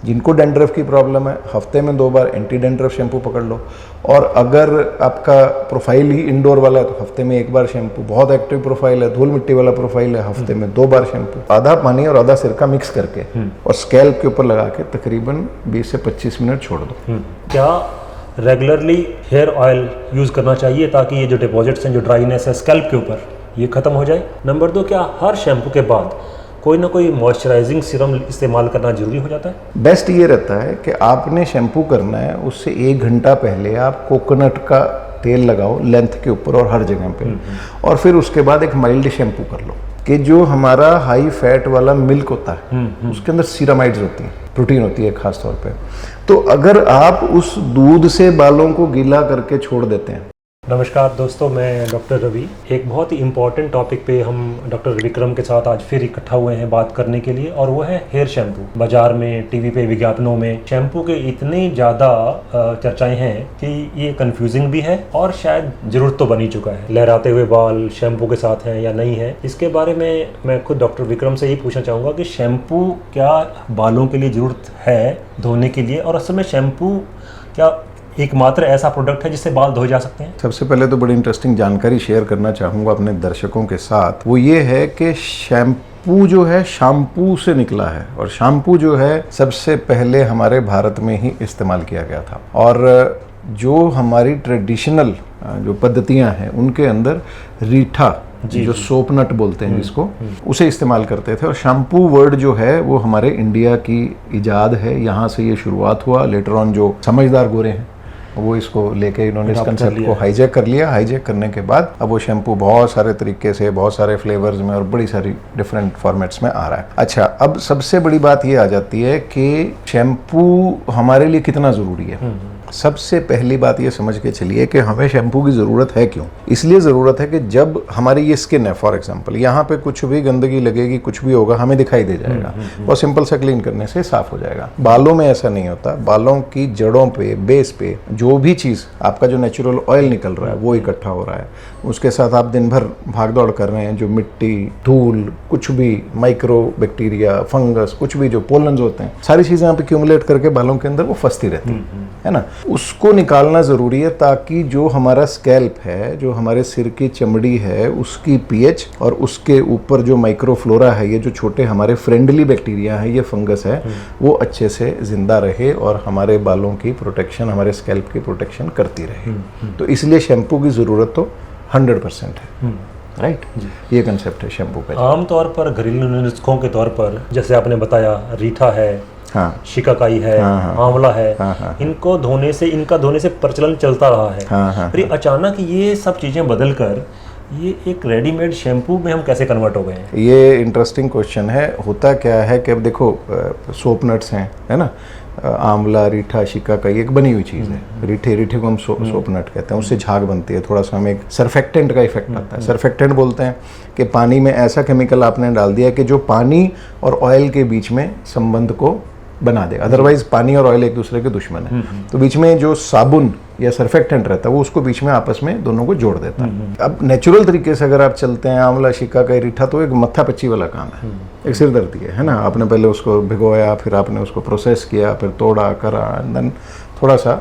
जिनको डैंड्रफ की प्रॉब्लम है हफ्ते में 2 बार एंटी डैंड्रफ शैम्पू पकड़ लो। और अगर आपका प्रोफाइल ही इंडोर वाला है तो हफ्ते में 1 बार शैम्पू। बहुत एक्टिव प्रोफाइल है, धूल मिट्टी वाला प्रोफाइल है, हफ्ते में 2 बार शैम्पू। आधा पानी और आधा सिरका मिक्स करके और स्कैल्प के ऊपर लगा के तकरीबन 20 से 25 मिनट छोड़ दो। क्या रेगुलरली हेयर ऑयल यूज़ करना चाहिए ताकि ये जो डिपॉजिट्स हैं, जो ड्राइनेस है स्कैल्प के ऊपर, ये ख़त्म हो जाए? नंबर 2, क्या हर शैम्पू के बाद कोई ना कोई मॉइस्चराइजिंग सीरम इस्तेमाल करना जरूरी हो जाता है? बेस्ट ये रहता है कि आपने शैम्पू करना है उससे 1 घंटा पहले आप कोकोनट का तेल लगाओ लेंथ के ऊपर और हर जगह पे, और फिर उसके बाद एक माइल्ड शैम्पू कर लो कि जो हमारा हाई फैट वाला मिल्क होता है उसके अंदर सीरामाइड्स होती हैं, प्रोटीन होती है खास तौर पे। तो अगर आप उस दूध से बालों को गीला करके छोड़ देते हैं। नमस्कार दोस्तों, मैं डॉक्टर रवि। एक बहुत ही इम्पॉर्टेंट टॉपिक पे हम डॉक्टर विक्रम के साथ आज फिर इकट्ठा हुए हैं बात करने के लिए, और वो है हेयर शैम्पू। बाजार में, टीवी पे, विज्ञापनों में शैम्पू के इतनी ज़्यादा चर्चाएं हैं कि ये कंफ्यूजिंग भी है और शायद ज़रूरत तो बन ही चुका है। लहराते हुए बाल शैम्पू के साथ हैं या नहीं है, इसके बारे में मैं खुद डॉक्टर विक्रम से ही पूछना चाहूँगा कि शैम्पू क्या बालों के लिए ज़रूरत है धोने के लिए, और असल में शैम्पू क्या एकमात्र ऐसा प्रोडक्ट है जिससे बाल धोए जा सकते हैं? सबसे पहले तो बड़ी इंटरेस्टिंग जानकारी शेयर करना चाहूँगा अपने दर्शकों के साथ। वो ये है कि शैम्पू जो है शैम्पू से निकला है, और शैम्पू जो है सबसे पहले हमारे भारत में ही इस्तेमाल किया गया था। और जो हमारी ट्रेडिशनल जो पद्धतियाँ हैं उनके अंदर रीठा जो सोप नट बोलते हैं जिसको, उसे इस्तेमाल करते थे। और शैम्पू वर्ड जो है वो हमारे इंडिया की इजाद है, यहाँ से ये शुरुआत हुआ। लेटर ऑन जो समझदार गोरे हैं वो इसको लेके इन्होंने इस कंसेप्ट को हाईजैक कर लिया। हाईजैक करने के बाद अब वो शैम्पू बहुत सारे तरीके से, बहुत सारे फ्लेवर्स में और बड़ी सारी डिफरेंट फॉर्मेट्स में आ रहा है। अच्छा, अब सबसे बड़ी बात ये आ जाती है कि शैम्पू हमारे लिए कितना ज़रूरी है। सबसे पहली बात ये समझ के चलिए कि हमें शैम्पू की ज़रूरत है क्यों। इसलिए ज़रूरत है कि जब हमारी ये स्किन है, फॉर एग्जांपल यहाँ पे कुछ भी गंदगी लगेगी, कुछ भी होगा, हमें दिखाई दे जाएगा और सिंपल सा क्लीन करने से साफ हो जाएगा। बालों में ऐसा नहीं होता। बालों की जड़ों पे, बेस पे जो भी चीज़ आपका जो नेचुरल ऑयल निकल रहा है वो इकट्ठा हो रहा है। उसके साथ आप दिन भर भाग दौड़ कर रहे हैं, जो मिट्टी, धूल, कुछ भी माइक्रो बैक्टीरिया, फंगस, कुछ भी जो पोलन्स होते हैं, सारी चीज़ें यहाँ पे क्यूमुलेट करके बालों के अंदर वो फंसती रहती है ना। उसको निकालना ज़रूरी है ताकि जो हमारा स्कैल्प है, जो हमारे सिर की चमड़ी है, उसकी पीएच और उसके ऊपर जो माइक्रोफ्लोरा है, ये जो छोटे हमारे फ्रेंडली बैक्टीरिया है, ये फंगस है, वो अच्छे से जिंदा रहे और हमारे बालों की प्रोटेक्शन, हमारे स्कैल्प की प्रोटेक्शन करती रहे। तो इसलिए शैम्पू की ज़रूरत तो 100% है। राइट, ये कंसेप्ट है शैम्पू का। आमतौर पर घरेलू नुस्खों के तौर पर, जैसे आपने बताया, रीठा है, हाँ, शिकाकाई है, आंवला है, इनका धोने से प्रचलन चलता रहा है। फिर अचानक ये सब चीज़ें बदल कर ये एक रेडीमेड शैम्पू में हम कैसे कन्वर्ट हो गए हैं? ये इंटरेस्टिंग क्वेश्चन है। होता क्या है कि अब देखो, सोप नट्स हैं, है ना, आंवला, रीठा, शिकाकाई एक बनी हुई चीज़ है। रीठे को हम सोप नट कहते हैं। उससे झाग बनती है, थोड़ा सा हमें एक सरफेक्टेंट का इफेक्ट आता है। सरफेक्टेंट बोलते हैं कि पानी में ऐसा केमिकल आपने डाल दिया कि जो पानी और ऑयल के बीच में संबंध को बना दे। अदरवाइज पानी और ऑयल एक दूसरे के दुश्मन है। तो बीच में जो साबुन या सरफेक्टेंट रहता है वो उसको बीच में आपस में दोनों को जोड़ देता है। अब नेचुरल तरीके से अगर आप चलते हैं, आंवला, शिकाकाई, रीठा, तो एक मत्था पच्ची वाला काम है, एक सिरदर्दी है ना। आपने पहले उसको भिगोया, फिर आपने उसको प्रोसेस किया, फिर तोड़ा, करा, देन थोड़ा सा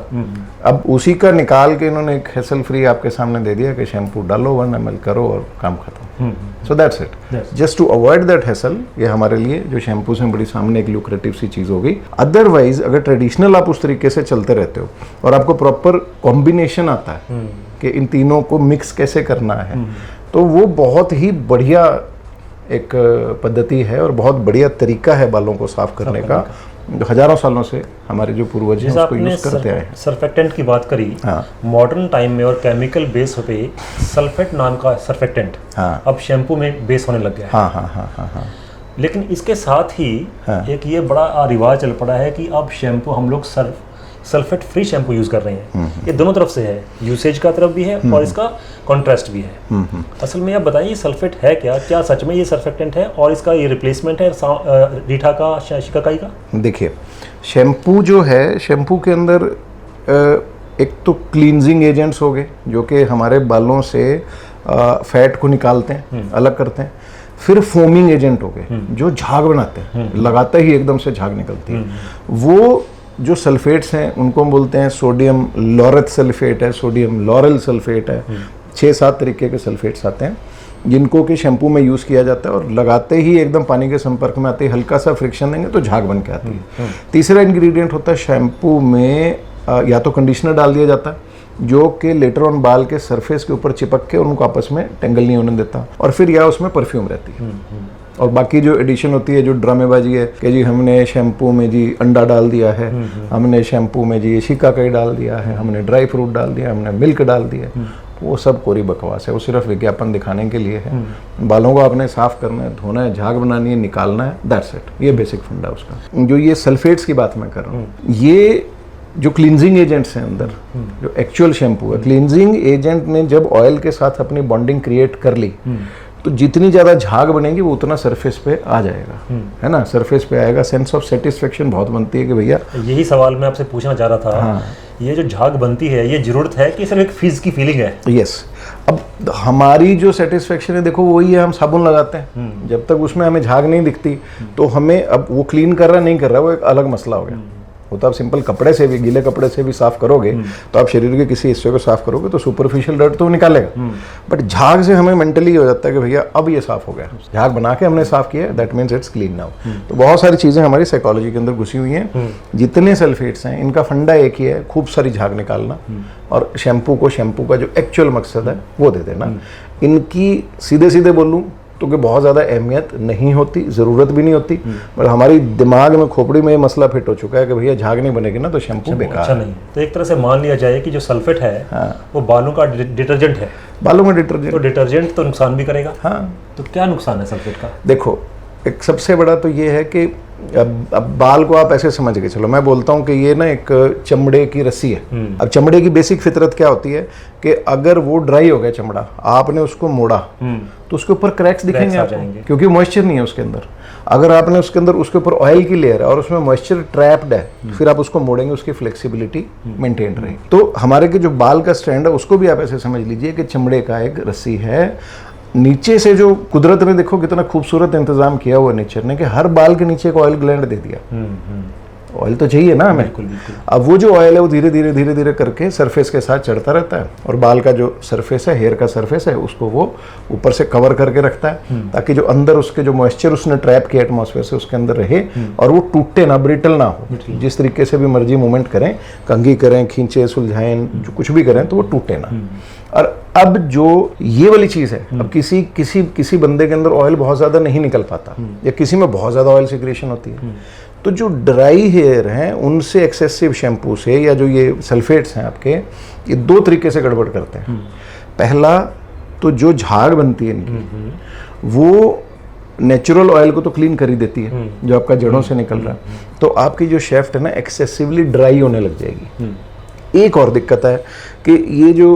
अब उसी का निकाल के इन्होंने एक हैसल फ्री आपके सामने दे दिया कि शैम्पू डालो, 1 ml करो और काम खत्म। So that's it. Just to avoid that hassle, ये हमारे लिए जो शैम्पू से बड़ी सामने एक ल्यूक्रेटिव सी चीज़ हो गई। अदरवाइज अगर ट्रेडिशनल आप उस तरीके से चलते रहते हो और आपको प्रॉपर कॉम्बिनेशन आता है कि इन तीनों को मिक्स कैसे करना है, तो वो बहुत ही बढ़िया एक पद्धति है और बहुत बढ़िया तरीका है बालों को साफ करने का, जो हजारों सालों से हमारे जो पूर्वज हैं उसको यूज करते आए हैं। सरफेक्टेंट की बात करी, मॉडर्न टाइम में और केमिकल बेस पे सल्फेट नाम का सरफेक्टेंट अब शैम्पू में बेस होने लग गया है। लेकिन इसके साथ ही एक ये बड़ा रिवाज चल पड़ा है कि अब शैम्पू हम लोग सल्फेट फ्री शैम्पू यूज कर रहे हैं। ये दोनों तरफ से है, यूसेज का तरफ भी है और इसका कॉन्ट्रास्ट भी है। असल में आप बताइए, सल्फेट है क्या सच में ये सरफेक्टेंट है और इसका ये रिप्लेसमेंट है रीठा का, शिकाकाई का? देखिए, शैम्पू जो है, शैम्पू के अंदर एक तो क्लींजिंग एजेंट्स हो गए जो कि हमारे बालों से फैट को निकालते हैं, अलग करते हैं। फिर फोमिंग एजेंट हो गए जो झाग बनाते हैं, लगाते ही एकदम से झाग निकलती है। वो जो सल्फेट्स हैं उनको हम बोलते हैं सोडियम लॉरेट सल्फेट है, सोडियम लॉरेल सल्फेट है। 6-7 तरीके के सल्फेट्स आते हैं जिनको कि शैम्पू में यूज़ किया जाता है, और लगाते ही एकदम पानी के संपर्क में आते ही हल्का सा फ्रिक्शन देंगे तो झाग बन के आती है। तीसरा इंग्रेडिएंट होता है शैम्पू में या तो कंडीशनर डाल दिया जाता है जो कि लेटर ऑन बाल के सरफेस के ऊपर चिपक के उनको आपस में टेंगल नहीं होने देता, और फिर या उसमें परफ्यूम रहती है। और बाकी जो एडिशन होती है, जो ड्रामेबाजी है कि जी हमने शैम्पू में जी अंडा डाल दिया है, हमने शैम्पू में जी शिकाकाई डाल दिया है, हमने ड्राई फ्रूट डाल दिया, हमने मिल्क डाल दिया, वो सब कोरी बकवास है। वो सिर्फ विज्ञापन दिखाने के लिए है। बालों को आपने साफ करना है, धोना है, झाग बनानी है, निकालना है, दैट्स इट। ये बेसिक फंडा उसका। जो ये सल्फेट्स की बात मैं कर रहा हूँ, ये जो क्लींजिंग एजेंट्स हैं अंदर, जो एक्चुअल शैम्पू है, क्लींजिंग एजेंट ने जब ऑयल के साथ अपनी बॉन्डिंग क्रिएट कर ली तो जितनी ज़्यादा झाग बनेगी वो उतना सरफेस पे आ जाएगा, है ना, सरफेस पे आएगा। सेंस ऑफ सेटिस्फेक्शन बहुत बनती है कि भैया, यही सवाल मैं आपसे पूछना चाह रहा था। हाँ। ये जो झाग बनती है ये जरूरत है कि सिर्फ एक फिज की फीलिंग है? यस। अब हमारी जो सेटिस्फेक्शन है देखो वही है, हम साबुन लगाते हैं, जब तक उसमें हमें झाग नहीं दिखती तो हमें, अब वो क्लीन कर रहा नहीं कर रहा वो एक अलग मसला हो गया। वो तो आप सिंपल कपड़े से भी, गीले कपड़े से भी साफ करोगे तो आप शरीर के किसी हिस्से को साफ करोगे तो सुपरफिशियल डर्ट तो वो निकालेगा, बट झाग से हमें मेंटली हो जाता है कि भैया अब ये साफ हो गया, झाग बना के हमने साफ किया, that means it's clean now. तो बहुत सारी चीजें हमारी साइकोलॉजी के अंदर घुसी हुई हैं। जितने सल्फेट्स हैं इनका फंडा एक ही है, खूब सारी झाग निकालना और शैम्पू को शैम्पू का जो एक्चुअल मकसद है वो दे देना। इनकी सीधे सीधे बोलूँ तो कि बहुत ज़्यादा अहमियत नहीं होती, ज़रूरत भी नहीं होती, पर हमारी दिमाग में, खोपड़ी में ये मसला फिट हो चुका है कि भैया झाग नहीं बनेगी ना तो शैम्पू बेकार अच्छा नहीं। तो एक तरह से मान लिया जाए कि जो सल्फेट है वो बालों का डिटर्जेंट है। बालों में डिटर्जेंट, तो डिटर्जेंट तो नुकसान भी करेगा। हाँ। तो क्या नुकसान है सल्फेट का? देखो, एक सबसे बड़ा तो ये है कि अब बाल को आप ऐसे समझ के चलो, मैं बोलता हूँ कि ये ना एक चमड़े की रस्सी है। अब चमड़े की बेसिक फितरत क्या होती है कि अगर वो ड्राई हो गया चमड़ा, आपने उसको मोड़ा तो उसके ऊपर क्रैक्स दिखेंगे आपको, क्योंकि मॉइस्चर नहीं है उसके अंदर। अगर आपने उसके अंदर, उसके ऊपर ऑयल की लेयर है और उसमें मॉइस्चर ट्रैप्ड है, फिर आप उसको मोड़ेंगे, उसकी फ्लेक्सिबिलिटी मेंटेन रहेगी। तो हमारे के जो बाल का स्ट्रैंड है उसको भी आप ऐसे समझ लीजिए कि चमड़े का एक रस्सी है। नीचे से जो कुदरत ने देखो कितना खूबसूरत इंतजाम किया हुआ नेचर ने कि हर बाल के नीचे एक ऑयल ग्लैंड दे दिया। ऑयल तो चाहिए ना हमें। बिल्कुल, बिल्कुल। अब वो जो ऑयल है वो धीरे धीरे करके सरफेस के साथ चढ़ता रहता है और बाल का जो सरफेस है, हेयर का सरफेस है, उसको वो ऊपर से कवर करके रखता है ताकि जो अंदर उसके जो मॉइस्चर उसने ट्रैप किया एटमॉस्फेयर से उसके अंदर रहे और वो टूटे ना, ब्रिटल ना हो। जिस तरीके से भी मर्जी मूवमेंट करें, कंघी करें, खींचे, सुलझाएं, जो कुछ भी करें तो वो टूटे ना। और अब जो ये वाली चीज़ है, अब किसी बंदे के अंदर ऑयल बहुत ज़्यादा नहीं निकल पाता या किसी में बहुत ज़्यादा ऑयल सिक्रेशन होती है, तो जो ड्राई हेयर हैं उनसे एक्सेसिव शैम्पू से या जो ये सल्फेट्स हैं आपके, ये दो तरीके से गड़बड़ करते हैं। पहला तो जो झाग बनती है इनकी, वो नेचुरल ऑयल को तो क्लीन कर ही देती है जो आपका जड़ों से निकल रहा है, तो आपकी जो शेफ्ट है ना एक्सेसिवली ड्राई होने लग जाएगी। एक और दिक्कत है कि ये जो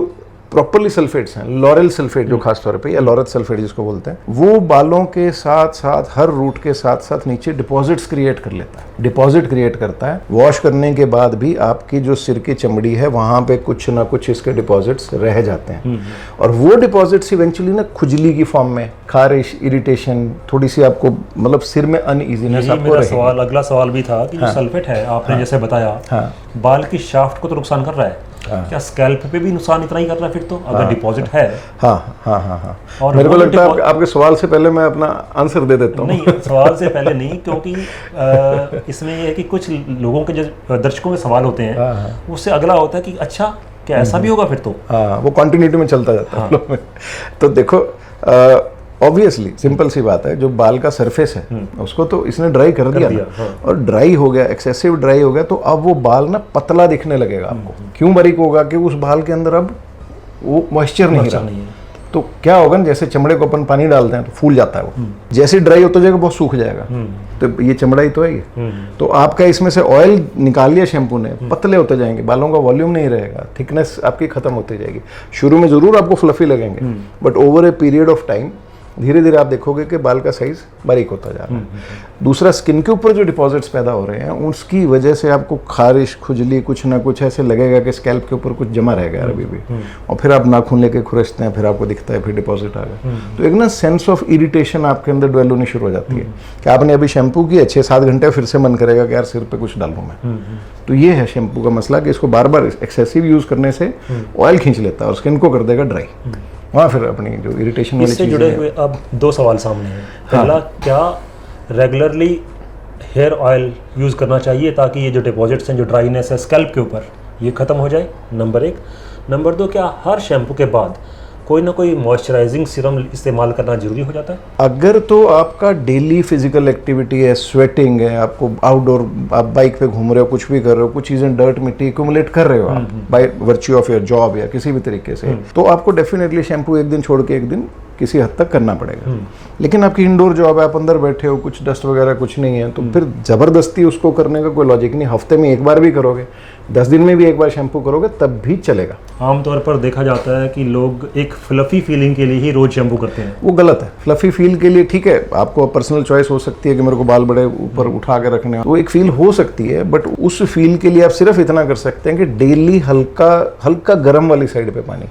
प्रॉपरली सल्फेट्स हैं, लॉरेल सल्फेट जो खास तौर पे, या लॉरेल सल्फेट जिसको बोलते हैं, वो बालों के साथ साथ हर रूट के साथ साथ नीचे डिपॉजिट्स क्रिएट कर लेता है, डिपॉजिट क्रिएट करता है। वॉश करने के बाद भी आपकी जो सिर की चमड़ी है वहां पे कुछ ना कुछ इसके डिपॉजिट्स रह जाते हैं और वो डिपॉजिट्स इवेंचुअली ना खुजली की फॉर्म में, खारिश, इरिटेशन, थोड़ी सी आपको मतलब सिर में अनइजीनेस आपको रहेगी। अगला सवाल भी था कि जो सल्फेट है आपने जैसे बताया बाल की शाफ्ट को तो नुकसान कर रहा है, क्या स्कैल्प पे भी नुकसान इतना ही कर रहा है फिर तो, अगर डिपॉजिट है? हाँ। और मेरे को लगता है आपके सवाल से पहले मैं अपना आंसर दे देता हूँ। नहीं, सवाल से पहले नहीं, क्योंकि इसमें ये है कि कुछ लोगों के जो दर्शकों के सवाल होते हैं उससे अगला होता है कि अच्छा क्या ऐसा भी होगा फिर तो? हाँ, वो कंटिन्यूटी में चलता जाता है। तो देखो, ऑब्वियसली सिंपल सी बात है, जो बाल का सरफेस है उसको तो इसने ड्राई कर दिया और ड्राई हो गया, एक्सेसिव ड्राई हो गया, तो अब वो बाल ना पतला दिखने लगेगा आपको। क्यों बारीक होगा? कि उस बाल के अंदर अब वो मॉइस्चर नहीं रहा। तो क्या होगा ना, जैसे चमड़े को अपन पानी डालते हैं तो फूल जाता है वो, जैसे ड्राई होता जाएगा बहुत सूख जाएगा। तो ये चमड़ा ही तो है ये। तो आपका इसमें से ऑयल निकाल लिया शैम्पू ने, पतले होते जाएंगे, बालों का वॉल्यूम नहीं रहेगा, थिकनेस आपकी खत्म होती जाएगी। शुरू में जरूर आपको फ्लफी लगेंगे, but over a period of time धीरे धीरे आप देखोगे कि बाल का साइज बारीक होता जा रहा है। दूसरा, स्किन के ऊपर जो डिपॉजिट्स पैदा हो रहे हैं उसकी वजह से आपको खारिश, खुजली, कुछ ना कुछ ऐसे लगेगा कि स्कैल्प के ऊपर कुछ जमा रह गया अभी भी, और फिर आप नाखून लेके खुरचते हैं, फिर आपको दिखता है फिर डिपॉजिट आ गया। तो एक ना सेंस ऑफ इरिटेशन आपके अंदर डेवलप होनी शुरू हो जाती है कि आपने अभी शैम्पू किया 6-7 घंटे, फिर से मन करेगा कि यार सिर पे कुछ डालूं मैं। तो ये है शैम्पू का मसला कि इसको बार बार एक्सेसिव यूज करने से ऑयल खींच लेता है और स्किन को कर देगा ड्राई। वहाँ फिर अपनी जो इरिटेशन वाली इससे जुड़े हुए अब 2 सवाल सामने हैं। पहला, क्या रेगुलरली हेयर ऑयल यूज़ करना चाहिए ताकि ये जो डिपॉजिट्स हैं, जो ड्राइनेस है स्कैल्प के ऊपर, ये ख़त्म हो जाए, नंबर 1। नंबर 2, क्या हर शैम्पू के बाद कोई ना कोई मॉइस्चराइजिंग सीरम इस्तेमाल करना जरूरी हो जाता है? अगर तो आपका डेली फिजिकल एक्टिविटी है, स्वेटिंग है, आपको आउटडोर, आप बाइक पे घूम रहे हो, कुछ भी कर रहे हो, कुछ चीजें डर्ट मिट्टी एक्यूमुलेट कर रहे हो आप by virtue of your job या किसी भी तरीके से, तो आपको डेफिनेटली शैम्पू एक दिन छोड़ के एक दिन किसी हद तक करना पड़ेगा। लेकिन आपकी इंडोर जॉब है, आप अंदर बैठे हो, कुछ डस्ट वगैरह कुछ नहीं है, तो फिर जबरदस्ती उसको करने का कोई लॉजिक नहीं। हफ्ते में एक बार भी करोगे, 10 दिन में भी एक बार शैम्पू करोगे तब भी चलेगा। आमतौर पर देखा जाता है कि लोग एक फ्लफी फीलिंग के लिए ही रोज शैम्पू करते हैं। वो गलत है। फ्लफी फील के लिए ठीक है, आपको पर्सनल चॉइस हो सकती है कि मेरे को बाल बड़े ऊपर उठा के रखने हैं, वो एक फील हो सकती है, बट उस फील के लिए आप सिर्फ इतना कर सकते हैं कि डेली हल्का गर्म वाली साइड पे पानी,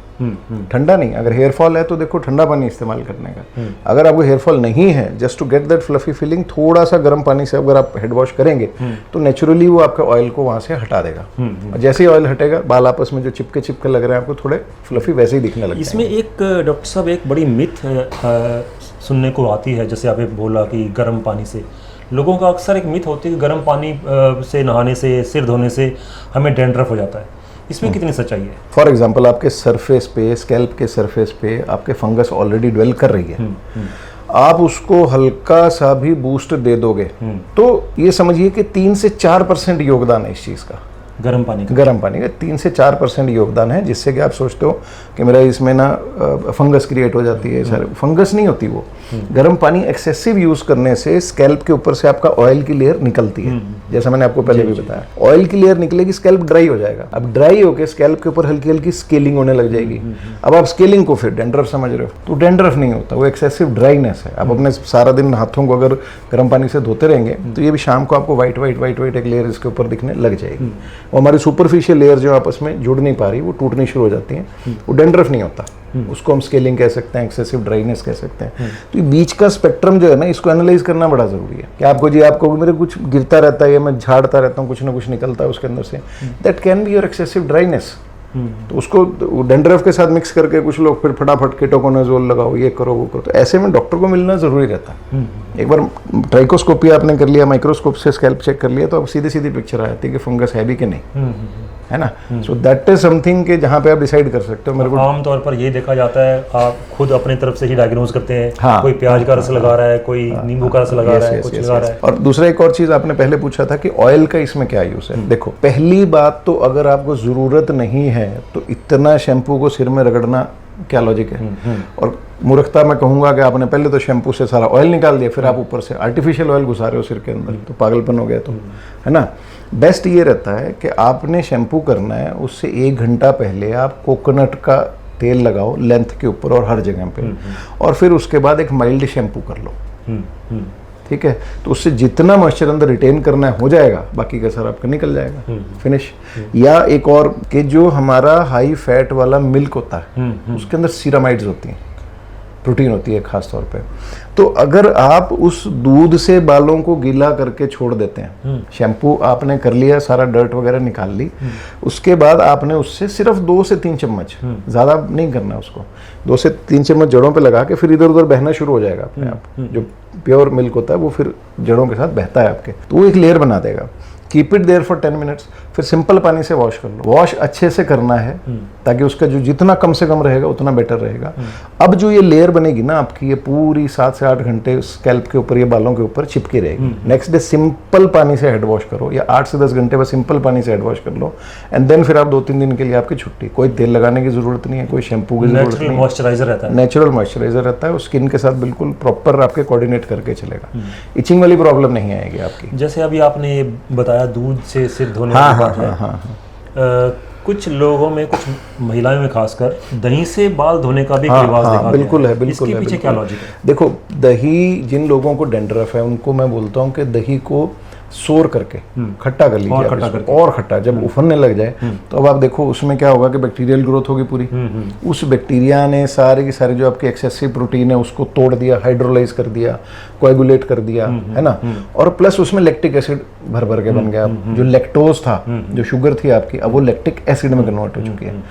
ठंडा नहीं। अगर हेयर फॉल है तो देखो ठंडा पानी इस्तेमाल करने का। अगर आपको हेयर फॉल नहीं है, just to get that fluffy feeling, थोड़ा सा गर्म पानी से अगर आप हेड वॉश करेंगे तो नेचुरली वो आपके ऑयल को वहां से हटा देगा। और जैसे ही ऑयल हटेगा, बाल आपस में जो चिपके लग रहे हैं आपको थोड़े फ्लफी वैसे ही दिखने लगेंगे। इसमें एक डॉक्टर साहब एक बड़ी मिथ सुनने को आती है, जैसे आपने बोला कि गर्म पानी से, लोगों का अक्सर एक मिथ होती है कि गर्म पानी से नहाने से, सिर धोने से हमें डैंड्रफ हो जाता है। इसमें कितनी सच्चाई है? फॉर एग्जाम्पल, आपके सरफेस पे, स्कैल्प के सरफेस पे आपके फंगस ऑलरेडी डेवलप कर रही है, आप उसको हल्का सा भी बूस्ट दे दोगे तो ये समझिए कि 3 से 4% योगदान है इस चीज का, गर्म पानी का 3 से 4% योगदान है, जिससे कि आप सोचते हो कि मेरा इसमें ना फंगस क्रिएट हो जाती है। सर, फंगस नहीं होती वो। गर्म पानी एक्सेसिव यूज करने से स्कैल्प के ऊपर से आपका ऑयल की लेयर निकलती है, जैसा मैंने आपको पहले भी बताया। ऑयल की लेयर निकलेगी, स्कैल्प ड्राई हो जाएगा। अब ड्राई होकर स्कैल्प के ऊपर हल्की हल्की स्केलिंग होने लग जाएगी। अब आप स्केलिंग को फिर डैंड्रफ समझ रहे हो, तो डैंड्रफ नहीं होता, वो एक्सेसिव ड्राइनेस है। आप अपने सारा दिन हाथों को अगर गर्म पानी से धोते रहेंगे तो ये भी शाम को आपको व्हाइट एक लेयर इसके ऊपर दिखने लग जाएगी। वो हमारी सुपरफिशियल लेयर जो आपस में जुड़ नहीं पा रही, वो टूटनी शुरू हो जाती है। वो डैंड्रफ नहीं होता, उसको हम स्केलिंग कह सकते हैं, एक्सेसिव ड्राइनेस कह सकते हैं। तो ये बीच का स्पेक्ट्रम जो है ना, इसको एनालाइज करना बड़ा जरूरी है कि आपको मेरे कुछ गिरता रहता है या मैं झाड़ता रहता हूँ, कुछ ना कुछ निकलता है उसके अंदर से, that can be your excessive dryness. तो उसको डैंड्रफ के साथ मिक्स करके कुछ लोग फिर फटाफट केटोकोनाजोल लगाओ, ये करो वो करो, तो ऐसे में डॉक्टर को मिलना जरूरी रहता है। एक बार ट्राइकोस्कोपी आपने कर लिया, माइक्रोस्कोप से स्कैल्प चेक कर लिया, तो अब सीधी पिक्चर आ जाती है कि फंगस है भी कि नहीं, है ना। सो दैट इज समथिंग के जहाँ पे आप डिसाइड कर सकते हो। मेरे को आमतौर पर ये देखा जाता है, आप खुद अपने तरफ से ही डायग्नोज करते हैं। हाँ, कोई प्याज का रस लगा रहा है, कोई नींबू का रस लगा रहा है, कुछ लगा रहा है। और दूसरा एक और चीज आपने पहले पूछा था कि ऑयल का इसमें क्या यूज है। देखो, पहली बात तो अगर आपको जरूरत नहीं है तो इतना शैम्पू को सिर में रगड़ना क्या लॉजिक है। और मूर्खता मैं कहूंगा कि आपने पहले तो शैम्पू से सारा ऑयल निकाल दिया, फिर आप ऊपर से आर्टिफिशियल ऑयल घुसा रहे हो सिर के अंदर, तो पागलपन हो गया। तो है ना, बेस्ट ये रहता है कि आपने शैम्पू करना है, उससे 1 घंटा पहले आप कोकोनट का तेल लगाओ लेंथ के ऊपर और हर जगह पे, और फिर उसके बाद एक माइल्ड शैम्पू कर लो। ठीक है, तो उससे जितना मॉइस्चर अंदर रिटेन करना है हो जाएगा, बाकी का सर आपका निकल जाएगा, फिनिश। या एक और कि जो हमारा हाई फैट वाला मिल्क होता है, उसके अंदर सीरामाइड्स होती हैं, प्रोटीन होती है खास तौर पे। तो अगर आप उस दूध से बालों को गीला करके छोड़ देते हैं, शैम्पू आपने कर लिया, सारा डर्ट वगैरह निकाल ली, उसके बाद आपने उससे सिर्फ 2 से 3 चम्मच, ज़्यादा नहीं करना उसको, 2 से 3 चम्मच जड़ों पे लगा के फिर इधर उधर बहना शुरू हो जाएगा अपने आप। जो प्योर मिल्क होता है वो फिर जड़ों के साथ बहता है आपके, तो वो एक लेयर बना देगा। Keep it there for 10 minutes, फिर सिंपल पानी से वॉश कर लो। वॉश अच्छे से करना है ताकि उसका जो जितना कम से कम रहेगा उतना बेटर रहेगा। अब जो ये लेयर बनेगी ना आपकी, ये पूरी 7 से 8 घंटे स्कैल्प के ऊपर, ये बालों के ऊपर चिपकी रहेगी। नेक्स्ट डे सिंपल पानी से हेड वॉश करो, या 8 से 10 घंटे बस सिंपल पानी से हेड वॉश कर लो, एंड देन फिर आप 2-3 दिन के लिए आपकी छुट्टी। कोई तेल लगाने की जरूरत नहीं है, कोई शैम्पू की जरूरत नहीं है, मॉइस्चराइजर रहता है, नेचुरल मॉइस्चराइजर रहता है, स्किन के साथ बिल्कुल प्रॉपर आपके कोऑर्डिनेट करके चलेगा। इचिंग वाली प्रॉब्लम नहीं आएगी आपकी। जैसे अभी आपने बताया दूध से सिर धोने कुछ लोगों में, कुछ महिलाओं में खासकर दही से बाल धोने का भी एक रिवाज देखा गया बिल्कुल है, बिल्कुल इसके है, पीछे बिल्कुल क्या है। लॉजिक है? देखो, दही, जिन लोगों को डेंड्रफ है उनको मैं बोलता हूँ कि दही को सोर करके खट्टा कर लीजिए, और आप खट्टा इसको, करके। और खट्टा जब उफनने लग जाए तो अब आप देखो उसमें क्या होगा कि बैक्टीरियल ग्रोथ होगी पूरी। उस बैक्टीरिया ने सारे की सारी जो आपकी एक्सेसिव प्रोटीन है उसको तोड़ दिया, हाइड्रोलाइज कर दिया, कोएगुलेट कर दिया, है ना। और प्लस उसमें लैक्टिक एसिड भर भर के बन गया। जो लैक्टोज था, जो शुगर थी आपकी, अब वो लैक्टिक एसिड में कन्वर्ट हो चुकी है।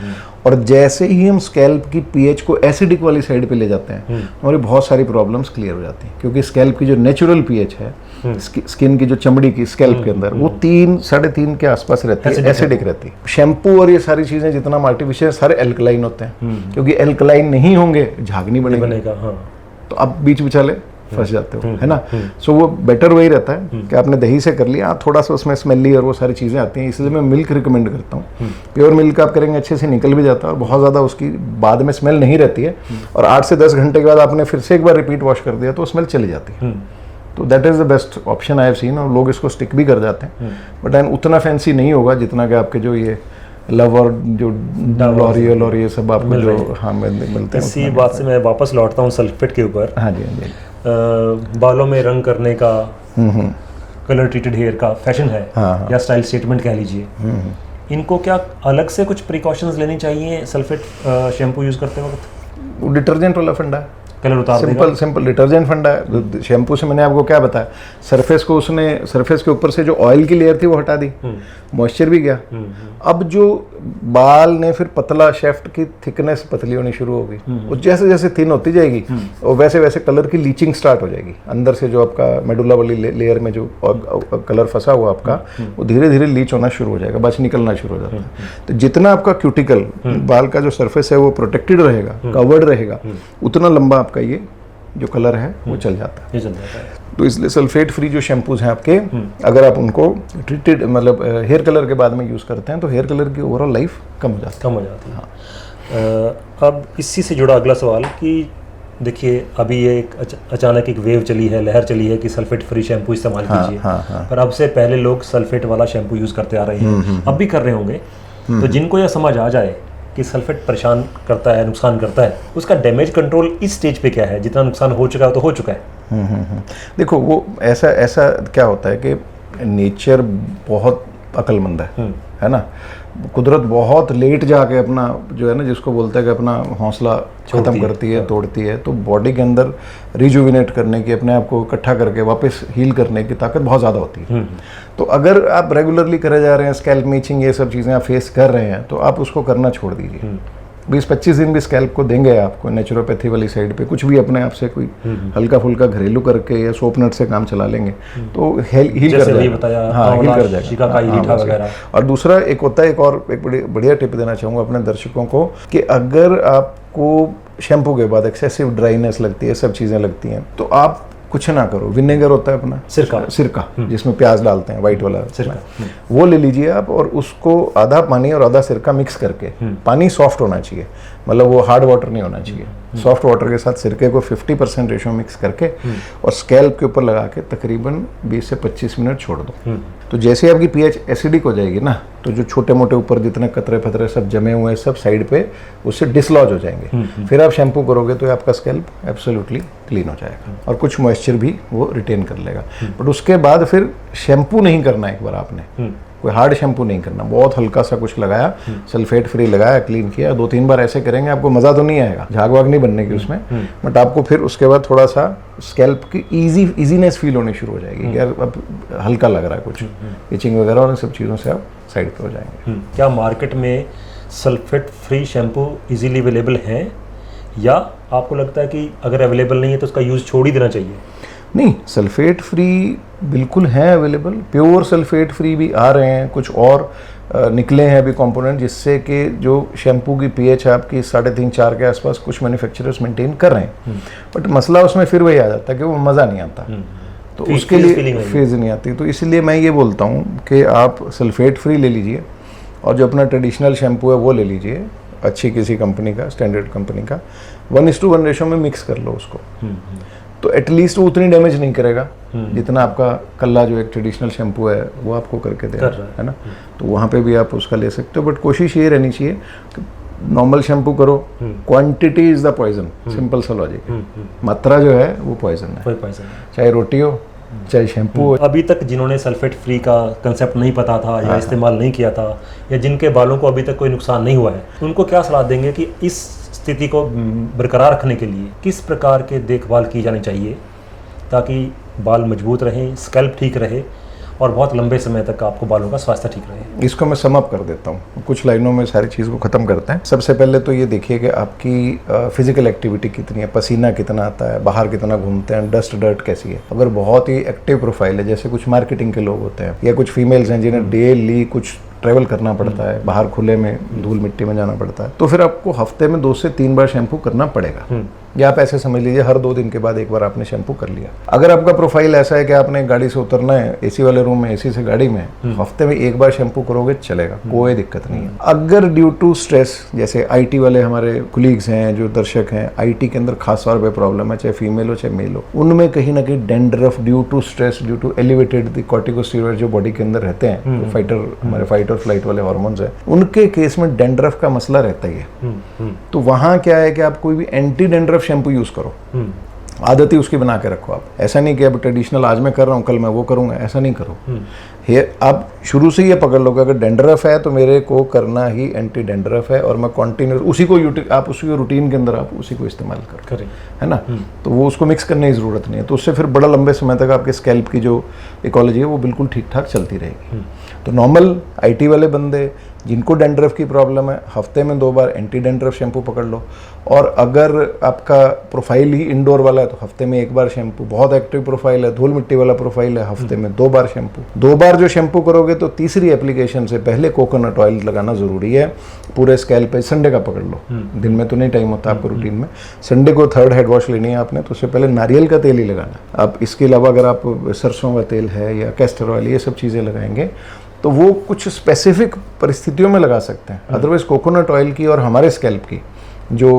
और जैसे ही हम स्कैल्प की पीएच को एसिडिक वाली साइड पे ले जाते हैं, हमारी बहुत सारी प्रॉब्लम्स क्लियर हो जाती हैं, क्योंकि स्कैल्प की जो नेचुरल पीएच है, स्किन की जो चमड़ी की स्कैल्प के अंदर, वो 3-3.5 के आसपास रहती है, एसिडिक रहती है। शैम्पू और ये सारी चीजें जितना आर्टिफिशियल, सारे एल्कलाइन होते हैं, क्योंकि एल्कलाइन नहीं होंगे झाग नहीं बनेगा। हाँ। तो आप बीच बिचाले फंस जाते हो, है ना। सो वो बेटर वही रहता है कि आपने दही से कर लिया, थोड़ा सा उसमें स्मेली और वो सारी चीज़ें आती हैं, इसलिए मैं मिल्क रिकमेंड करता हूँ। प्योर मिल्क आप करेंगे अच्छे से निकल भी जाता है और बहुत ज़्यादा उसकी बाद में स्मेल नहीं रहती है। और 8 से 10 घंटे के बाद आपने फिर से एक बार रिपीट वॉश कर दिया तो स्मेल चली जाती है। तो that is the best option I have seen, और लोग इसको स्टिक भी कर जाते हैं। बट एंड उतना फैंसी नहीं होगा जितना कि आपके जो ये लव और जो लॉरियल और ये सब आपको जो मिलते हैं। इसी बात से मैं वापस लौटता हूँ सल्फेट के ऊपर। हाँ जी, हाँ जी। बालों में रंग करने का, कलर ट्रीटेड हेयर का फैशन है, या स्टाइल स्टेटमेंट कह लीजिए, इनको क्या अलग से कुछ प्रिकॉशंस लेनी चाहिए सल्फेट शैम्पू यूज करते वक्त? डिटर्जेंट वाला फंडा है, कलर उतार देगा। सिंपल डिटर्जेंट फंडा है। शैम्पू से मैंने आपको क्या बताया, सरफेस को उसने, सरफेस के ऊपर से जो ऑयल की लेयर थी वो हटा दी, मॉइस्चर भी गया। अब जो बाल ने फिर पतला, शेफ्ट की थिकनेस पतली होनी शुरू होगी, वो जैसे जैसे थिन होती जाएगी और वैसे वैसे कलर की लीचिंग स्टार्ट हो जाएगी। अंदर से जो आपका मेडुला वाली लेयर में जो कलर फंसा हुआ आपका, वो धीरे धीरे लीच होना शुरू हो जाएगा, बस निकलना शुरू हो जाता है। तो जितना आपका क्यूटिकल, बाल का जो सरफेस है वो प्रोटेक्टेड रहेगा, कवर्ड रहेगा, उतना लंबा आपका ये जो कलर है वो चल जाता है। ये चल जाता है। तो इसलिए सल्फेट फ्री जो शैम्पूज हैं आपके, अगर आप उनको ट्रीटेड मतलब हेयर कलर के बाद में यूज़ करते हैं तो हेयर कलर की ओवरऑल लाइफ कम हो जाती है। अब इसी से जुड़ा अगला सवाल कि देखिए अभी ये एक अचानक एक वेव चली है, लहर चली है कि सल्फेट फ्री शैम्पू इस्तेमाल कीजिए। पर अब से पहले लोग सल्फेट वाला शैम्पू यूज़ करते आ रहे हैं, अब भी कर रहे होंगे। तो जिनको यह समझ आ जाए कि सल्फेट परेशान करता है, नुकसान करता है, उसका डैमेज कंट्रोल इस स्टेज पे क्या है? जितना नुकसान हो चुका है तो हो चुका है। देखो, वो ऐसा क्या होता है कि नेचर बहुत अक्लमंद है ना। कुदरत बहुत लेट जाके अपना जो है ना, जिसको बोलते हैं कि अपना हौसला खत्म करती है, तोड़ती है। तो बॉडी के अंदर रिजुविनेट करने की, अपने आप को इकट्ठा करके वापस हील करने की ताकत बहुत ज़्यादा होती है। तो अगर आप रेगुलरली करे जा रहे हैं, स्कैल्प मीचिंग ये सब चीज़ें आप फेस कर रहे हैं, तो आप उसको करना छोड़ दीजिए। 20-25 दिन भी स्कैल्प को देंगे आपको नेचुरोपैथी वाली साइड पे, कुछ भी अपने आप से कोई हल्का फुल्का घरेलू करके या सोप नट से काम चला लेंगे तो हील कर जाएगा। हाँ, हील कर जाएगा। और दूसरा एक होता है, एक बढ़िया टिप देना चाहूँगा अपने दर्शकों को, कि अगर आपको शैम्पू के बाद एक्सेसिव ड्राइनेस लगती है, सब चीज़ें लगती हैं, तो आप कुछ ना करो। विनेगर होता है अपना सिरका जिसमें प्याज डालते हैं, वाइट वाला सिरका, वो ले लीजिए आप, और उसको आधा पानी और आधा सिरका मिक्स करके, पानी सॉफ्ट होना चाहिए, मतलब वो हार्ड वाटर नहीं होना चाहिए, सॉफ्ट वाटर के साथ सिरके को 50% रेशो मिक्स करके और स्कैल्प के ऊपर लगा के तकरीबन 20 से 25 मिनट छोड़ दो। तो जैसे आपकी पीएच एसिडिक हो जाएगी ना, तो जो छोटे मोटे ऊपर जितने कतरे फतरे सब जमे हुए हैं, सब साइड पे उससे डिसलॉज हो जाएंगे। फिर आप शैम्पू करोगे तो आपका स्कैल्प एब्सोल्युटली क्लीन हो जाएगा और कुछ मॉइस्चर भी वो रिटेन कर लेगा। बट उसके बाद फिर शैम्पू नहीं करना, एक बार आपने कोई हार्ड शैम्पू नहीं करना, बहुत हल्का सा कुछ लगाया, सल्फेट फ्री लगाया, क्लीन किया, 2-3 बार ऐसे करेंगे, आपको मज़ा तो नहीं आएगा, झाग वाग नहीं बनने की उसमें, बट आपको फिर उसके बाद थोड़ा सा स्कैल्प की इजीनेस फील होनी शुरू हो जाएगी, यार अब हल्का लग रहा है कुछ, इचिंग वगैरह और इन सब चीज़ों से आप साइड पे हो जाएंगे। क्या मार्केट में sulphate free shampoo easily available हैं, या आपको लगता है कि अगर अवेलेबल नहीं है तो उसका यूज़ छोड़ ही देना चाहिए? नहीं, सल्फेट फ्री बिल्कुल हैं अवेलेबल, प्योर सल्फेट फ्री भी आ रहे हैं, कुछ और निकले हैं अभी कंपोनेंट, जिससे कि जो शैम्पू की पीएच आपकी 3.5-4 के आसपास कुछ मैन्युफैक्चरर्स मेंटेन कर रहे हैं। बट मसला उसमें फिर वही आ जाता है कि वो मज़ा नहीं आता, तो उसके लिए फेज नहीं आती। तो इसलिए मैं ये बोलता हूँ कि आप सल्फेट फ्री ले लीजिए, और जो अपना ट्रेडिशनल शैम्पू है वो ले लीजिए, अच्छी किसी कंपनी का, स्टैंडर्ड कंपनी का, 1:1 रेशो में मिक्स कर लो उसको। तो एटलीस्ट वो उतनी डैमेज नहीं करेगा जितना आपका कल्ला जो एक ट्रेडिशनल शैम्पू है वो आपको करके दे रहा है ना। तो वहाँ पे भी आप उसका ले सकते हो, बट कोशिश ये रहनी चाहिए कि नॉर्मल शैम्पू करो, quantity is the poison, simple सा लॉजिक है। मात्रा जो है वो पॉइजन है, चाहे रोटी हो चाहे शैम्पू हो। अभी तक जिन्होंने सल्फेट फ्री का कंसेप्ट नहीं पता था या इस्तेमाल नहीं किया था, या जिनके बालों को अभी तक कोई नुकसान नहीं हुआ है, उनको क्या सलाह देंगे कि इस स्थिति को बरकरार रखने के लिए किस प्रकार के देखभाल की जानी चाहिए ताकि बाल मजबूत रहें, स्कैल्प ठीक रहे और बहुत लंबे समय तक आपको बालों का स्वास्थ्य ठीक रहे? इसको मैं सम अप कर देता हूँ, कुछ लाइनों में सारी चीज़ को ख़त्म करते हैं। सबसे पहले तो ये देखिए कि आपकी फिजिकल एक्टिविटी कितनी है, पसीना कितना आता है, बाहर कितना घूमते हैं, डस्ट डर्ट कैसी है। अगर बहुत ही एक्टिव प्रोफाइल है, जैसे कुछ मार्केटिंग के लोग होते हैं या कुछ फीमेल्स हैं जिन्हें डेली कुछ ट्रैवल करना पड़ता है, बाहर खुले में धूल मिट्टी में जाना पड़ता है, तो फिर आपको हफ्ते में 2 से 3 बार शैम्पू करना पड़ेगा। या आप ऐसे समझ लीजिए हर 2 दिन के बाद एक बार आपने शैम्पू कर लिया। अगर आपका प्रोफाइल ऐसा है कि आपने गाड़ी से उतरना है, एसी वाले रूम में, एसी से गाड़ी में, हफ्ते में 1 बार शैम्पू करोगे चलेगा, कोई दिक्कत नहीं है। अगर ड्यू टू स्ट्रेस, जैसे आईटी वाले हमारे कोलीग्स हैं जो दर्शक हैं, आईटी के अंदर खास तौर पे प्रॉब्लम है, चाहे फीमेल हो चाहे मेल हो, उनमें कहीं ना कहीं dandruff due to stress, due to elevated the corticosteroid जो बॉडी के अंदर रहते हैं, तो फाइटर हमारे फाइट और फ्लाइट वाले हार्मोन्स हैं, उनके केस में डेंड्रफ का मसला रहता ही है। तो वहाँ क्या है कि आप कोई भी एंटी डेंड्रफ शैम्पू यूज करो, आदत ही उसकी बना के रखो। आप ऐसा नहीं कि अब ट्रेडिशनल आज मैं कर रहा हूँ कल मैं वो करूँगा, ऐसा नहीं करो। हेयर आप शुरू से ये पकड़ लोगे अगर डेंड्रफ है तो मेरे को करना ही एंटी डेंड्रफ है, और मैं कंटिन्यूस उसी को आप उसी रूटीन के अंदर आप उसी को इस्तेमाल करें, है ना। तो वो उसको मिक्स करने की ज़रूरत नहीं है, तो उससे फिर बड़ा लंबे समय तक आपके स्कैल्प की जो इकोलॉजी है वो बिल्कुल ठीक ठाक चलती रहेगी। तो नॉर्मल आईटी वाले बंदे जिनको डेंड्रफ की प्रॉब्लम है, हफ्ते में 2 बार एंटी डेंड्रफ शैम्पू पकड़ लो। और अगर आपका प्रोफाइल ही इंडोर वाला है तो हफ्ते में 1 बार शैम्पू। बहुत एक्टिव प्रोफाइल है, धूल मिट्टी वाला प्रोफाइल है, हफ्ते में 2 बार शैम्पू। 2 बार जो शैम्पू करोगे तो तीसरी एप्लीकेशन से पहले कोकोनट ऑयल लगाना ज़रूरी है पूरे स्कैल्प पे। संडे का पकड़ लो, दिन में तो नहीं टाइम होता आपको रूटीन में, संडे को 3rd हेड वॉश लेनी है आपने, तो उससे पहले नारियल का तेल ही लगाना। आप इसके अलावा अगर आप सरसों का तेल है या कैस्टर ऑयल, ये सब चीज़ें लगाएंगे तो वो कुछ स्पेसिफिक परिस्थितियों में लगा सकते हैं। अदरवाइज कोकोनट ऑयल की और हमारे स्कैल्प की जो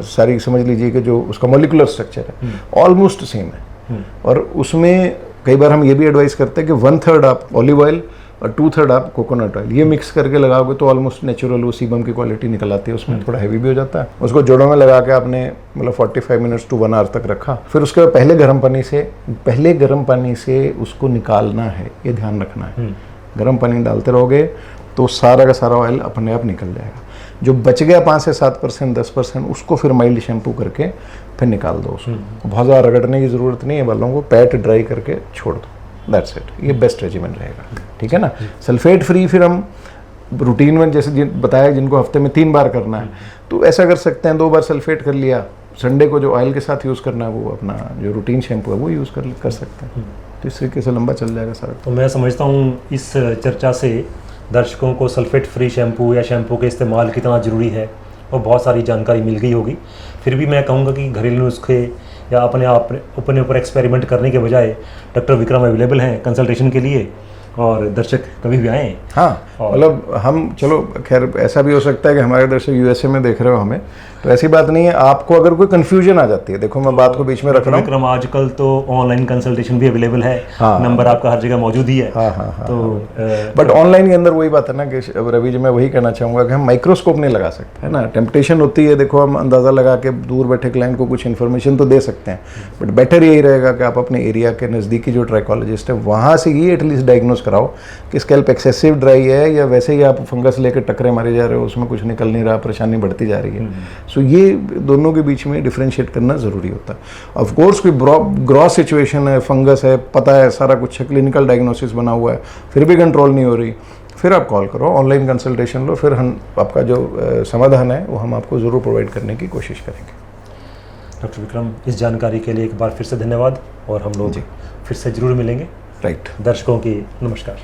सारी समझ लीजिए कि जो उसका मॉलिक्यूलर स्ट्रक्चर है ऑलमोस्ट सेम है। और उसमें कई बार हम ये भी एडवाइस करते हैं कि 1/3 आप ऑलिव ऑयल और 2/3 आप कोकोनट ऑयल, ये मिक्स करके लगाओगे तो ऑलमोस्ट नेचुरल वो सीबम की क्वालिटी निकल आती है। उसमें थोड़ा हैवी भी हो जाता है। उसको जोड़ों में लगा के आपने मतलब 45 मिनट्स टू 1 आवर तक रखा, फिर उसके बाद पहले गर्म पानी से उसको निकालना है, ये ध्यान रखना है। गर्म पानी डालते रहोगे तो सारा का सारा ऑयल अपने आप निकल जाएगा। जो बच गया 5 से 7%, 10%, उसको फिर माइल्ड शैम्पू करके फिर निकाल दो उसको। बहुत ज़्यादा रगड़ने की ज़रूरत नहीं है, बालों को पैट ड्राई करके छोड़ दो, दैट्स इट। ये बेस्ट रेजिमेंट रहेगा, ठीक है ना। सल्फेट फ्री फिर हम रूटीन में जैसे बताया जिनको हफ्ते में 3 बार करना है तो ऐसा कर सकते हैं, 2 बार सल्फेट कर लिया, संडे को जो ऑयल के साथ यूज़ करना है वो अपना जो रूटीन शैम्पू है वो यूज़ कर सकते हैं। तो इस तरीके से लंबा चल जाएगा सारा। तो मैं समझता हूँ इस चर्चा से दर्शकों को सल्फेट फ्री शैम्पू या शैम्पू के इस्तेमाल कितना ज़रूरी है और बहुत सारी जानकारी मिल गई होगी। फिर भी मैं कहूँगा कि घरेलू नुस्खे या अपने ऊपर एक्सपेरिमेंट करने के बजाय डॉक्टर विक्रम अवेलेबल हैं कंसल्टेशन के लिए, और दर्शक कभी भी आएँ। हाँ, मतलब हम चलो खैर ऐसा भी हो सकता है कि हमारे दर्शक यूएसए में देख रहे हो हमें, तो ऐसी बात नहीं है। आपको अगर कोई कंफ्यूजन आ जाती है, देखो मैं बात को बीच में रख रहा हूँ विक्रम, आजकल तो ऑनलाइन कंसल्टेशन भी अवेलेबल है। हाँ, नंबर आपका हर जगह मौजूद ही है। हाँ, तो बट ऑनलाइन के अंदर वही बात है ना कि रवि जी मैं वही कहना चाहूँगा कि हम माइक्रोस्कोप नहीं लगा सकते, है ना। टेम्पटेशन होती है, देखो हम अंदाज़ा लगा के दूर बैठे क्लाइंट को कुछ इन्फॉर्मेशन तो दे सकते हैं, बट बेटर यही रहेगा कि आप अपने एरिया के नज़दीकी जो ट्राइकोलॉजिस्ट है वहाँ से ही एटलीस्ट डायग्नोस कराओ कि स्कैल्प एक्सेसिव ड्राई है या वैसे ही आप फंगस लेकर टकरे मारे जा रहे हो, उसमें कुछ निकल नहीं रहा, परेशानी बढ़ती जा रही है। सो ये दोनों के बीच में डिफरेंशिएट करना ज़रूरी होता है। ऑफ कोर्स कोई ग्रॉस सिचुएशन है, फंगस है, पता है सारा कुछ, क्लिनिकल डायग्नोसिस बना हुआ है, फिर भी कंट्रोल नहीं हो रही, फिर आप कॉल करो, ऑनलाइन कंसल्टेशन लो, फिर हम आपका जो समाधान है वो हम आपको ज़रूर प्रोवाइड करने की कोशिश करेंगे। डॉक्टर विक्रम, इस जानकारी के लिए एक बार फिर से धन्यवाद, और हम लोग फिर से ज़रूर मिलेंगे। राइट। दर्शकों की नमस्कार।